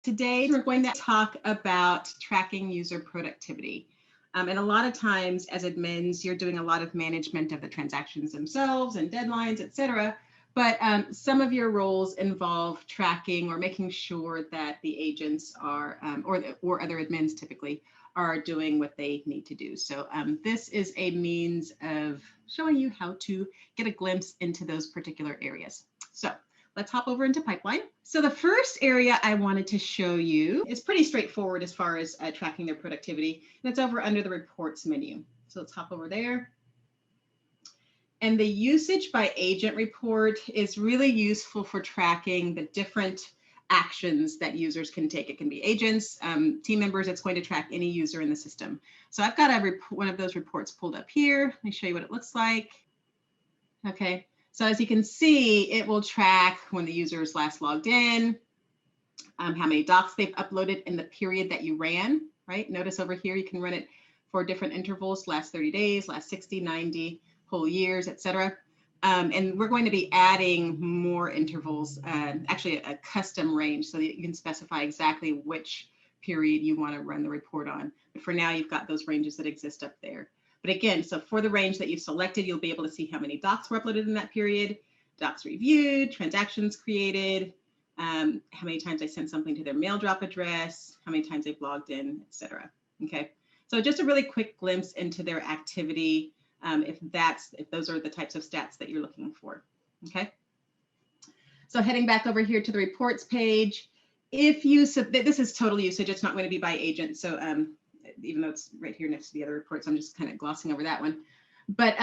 Today, we're going to talk about tracking user productivity. And a lot of times as admins, you're doing a lot of management of the transactions themselves and deadlines, et cetera. But some of your roles involve tracking or making sure that the agents are, or other admins typically, are doing what they need to do. So this is a means of showing you how to get a glimpse into those particular areas. So let's hop over into Pipeline. So the first area I wanted to show you is pretty straightforward as far as tracking their productivity, and it's over under the reports menu. So let's hop over there. And the usage by agent report is really useful for tracking the different actions that users can take. It can be agents, team members. It's going to track any user in the system. So I've got one of those reports pulled up here. Let me show you what it looks like. Okay. So as you can see, it will track when the user is last logged in, how many docs they've uploaded in the period that you ran, right? Notice over here, you can run it for different intervals, last 30 days, last 60, 90, whole years, et cetera. And we're going to be adding more intervals, actually a custom range, so that you can specify exactly which period you want to run the report on. But for now, you've got those ranges that exist up there. But again, so for the range that you've selected, you'll be able to see how many docs were uploaded in that period, docs reviewed, transactions created, how many times I sent something to their mail drop address, how many times they've logged in, et cetera. Okay, so just a really quick glimpse into their activity, if those are the types of stats that you're looking for. Okay, so heading back over here to the reports page, if you submit, this is total usage, it's not going to be by agent. So even though it's right here next to the other reports, I'm just kind of glossing over that one. But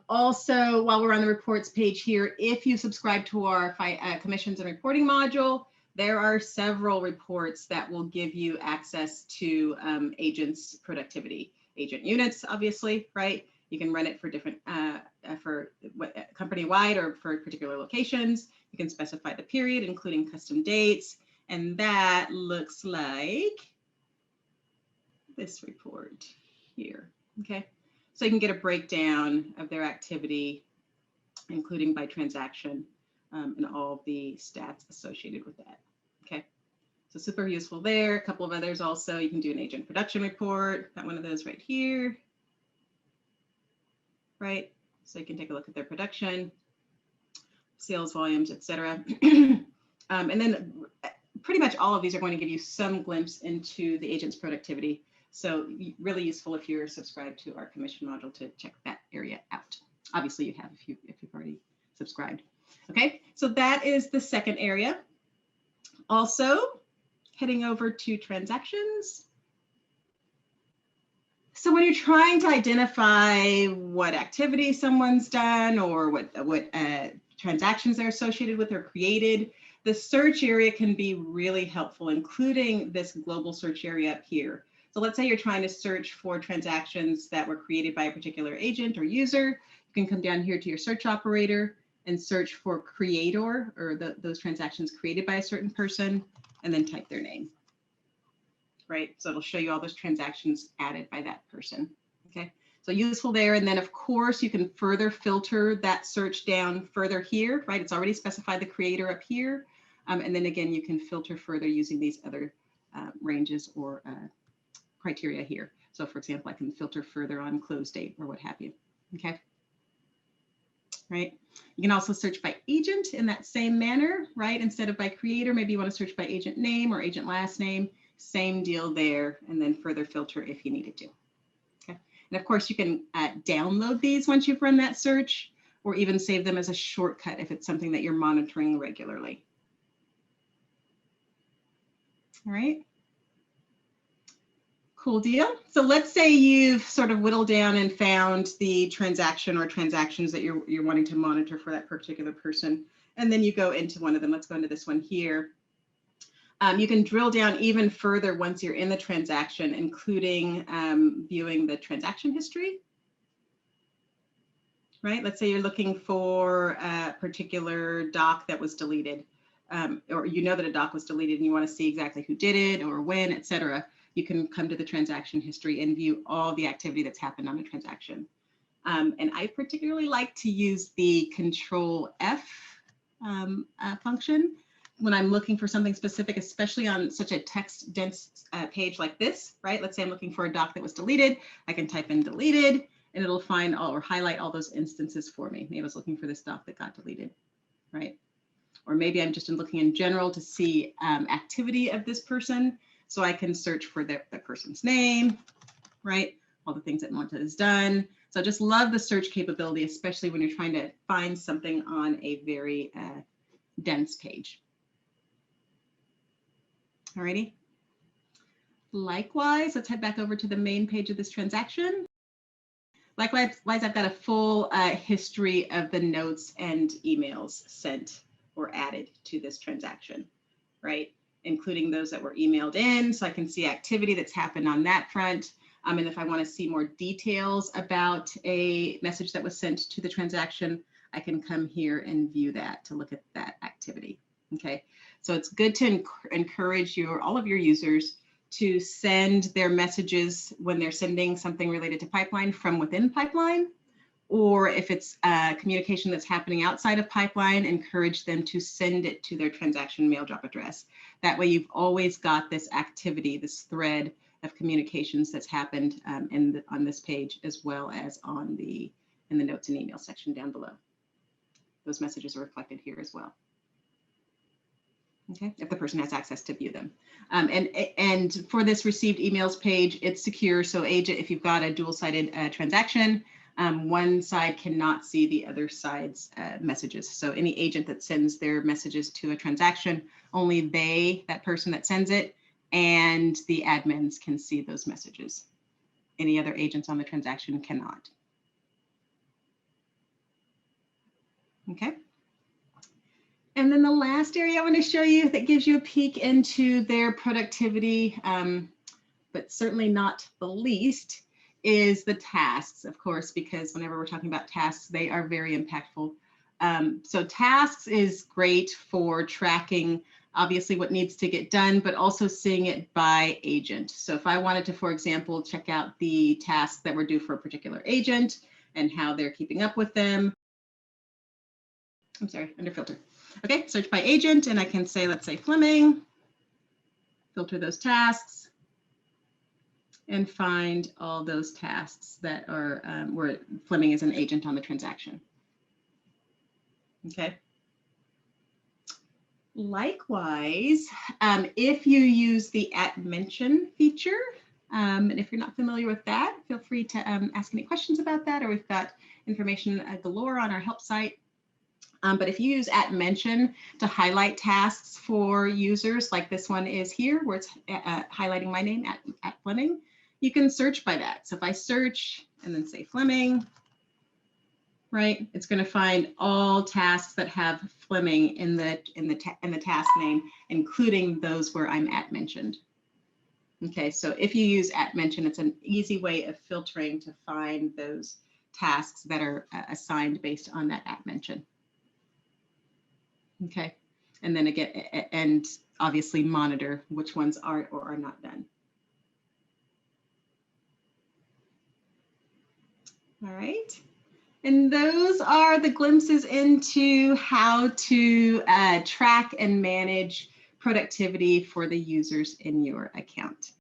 also, while we're on the reports page here, if you subscribe to our commissions and reporting module, there are several reports that will give you access to agents' productivity. Agent units, obviously, right? You can run it for different, for company-wide or for particular locations. You can specify the period, including custom dates. And that looks like this report here, okay? So you can get a breakdown of their activity, including by transaction, and all the stats associated with that, okay? So super useful there. A couple of others also. You can do an agent production report, got one of those right here, right? So you can take a look at their production, sales volumes, et cetera. And then pretty much all of these are going to give you some glimpse into the agent's productivity. So really useful if you're subscribed to our commission module to check that area out. Obviously you have if you've already subscribed. Okay, so that is the second area. Also, heading over to transactions. So when you're trying to identify what activity someone's done or what transactions they're associated with or created, the search area can be really helpful, including this global search area up here. So let's say you're trying to search for transactions that were created by a particular agent or user. You can come down here to your search operator and search for creator or those transactions created by a certain person, and then type their name, right? So it'll show you all those transactions added by that person, okay? So useful there. And then of course you can further filter that search down further here, right? It's already specified the creator up here. And then again, you can filter further using these other ranges or criteria here. So for example, I can filter further on close date or what have you, okay? Right. You can also search by agent in that same manner, right? Instead of by creator, maybe you want to search by agent name or agent last name, same deal there, and then further filter if you needed to, okay? And of course you can download these once you've run that search, or even save them as a shortcut if it's something that you're monitoring regularly. All right. Cool deal. So let's say you've sort of whittled down and found the transaction or transactions that you're wanting to monitor for that particular person. And then you go into one of them. Let's go into this one here. You can drill down even further once you're in the transaction, including viewing the transaction history. Right? Let's say you're looking for a particular doc that was deleted, or you know that a doc was deleted and you want to see exactly who did it or when, et cetera. You can come to the transaction history and view all the activity that's happened on the transaction. And I particularly like to use the Control F function when I'm looking for something specific, especially on such a text dense page like this, right? Let's say I'm looking for a doc that was deleted. I can type in deleted and it'll find all or highlight all those instances for me. Maybe I was looking for this doc that got deleted, right? Or maybe I'm just looking in general to see activity of this person. So I can search for the person's name, right? All the things that Monta has done. So I just love the search capability, especially when you're trying to find something on a very dense page. Alrighty. Likewise, let's head back over to the main page of this transaction. Likewise, I've got a full history of the notes and emails sent or added to this transaction, right? Including those that were emailed in, so I can see activity that's happened on that front. And if I want to see more details about a message that was sent to the transaction, I can come here and view that to look at that activity. Okay, so it's good to encourage all of your users to send their messages when they're sending something related to pipeline from within pipeline, or if it's communication that's happening outside of pipeline, encourage them to send it to their transaction mail drop address. That way you've always got this activity, this thread of communications that's happened on this page, as well as in the notes and email section down below. Those messages are reflected here as well. Okay, if the person has access to view them. And for this received emails page, it's secure. So agent, if you've got a dual-sided transaction, one side cannot see the other side's messages. So any agent that sends their messages to a transaction, only that person that sends it, and the admins can see those messages. Any other agents on the transaction cannot. Okay. And then the last area I want to show you that gives you a peek into their productivity, but certainly not the least, is the tasks, of course, because whenever we're talking about tasks, they are very impactful. So tasks is great for tracking, obviously, what needs to get done, but also seeing it by agent. So if I wanted to, for example, check out the tasks that were due for a particular agent and how they're keeping up with them. I'm sorry, under filter. Okay, search by agent, and I can say, let's say Fleming, filter those tasks, and find all those tasks that are where Fleming is an agent on the transaction. Okay. Likewise, if you use the @mention feature, and if you're not familiar with that, feel free to ask any questions about that, or we've got information galore on our help site. But if you use @mention to highlight tasks for users, like this one is here, where it's highlighting my name at Fleming, you can search by that. So if I search and then say Fleming, right, it's going to find all tasks that have Fleming in the task name, including those where I'm @mentioned. Okay, so if you use @mention, it's an easy way of filtering to find those tasks that are assigned based on that @mention. Okay, and then again, and obviously monitor which ones are or are not done. All right, and those are the glimpses into how to track and manage productivity for the users in your account.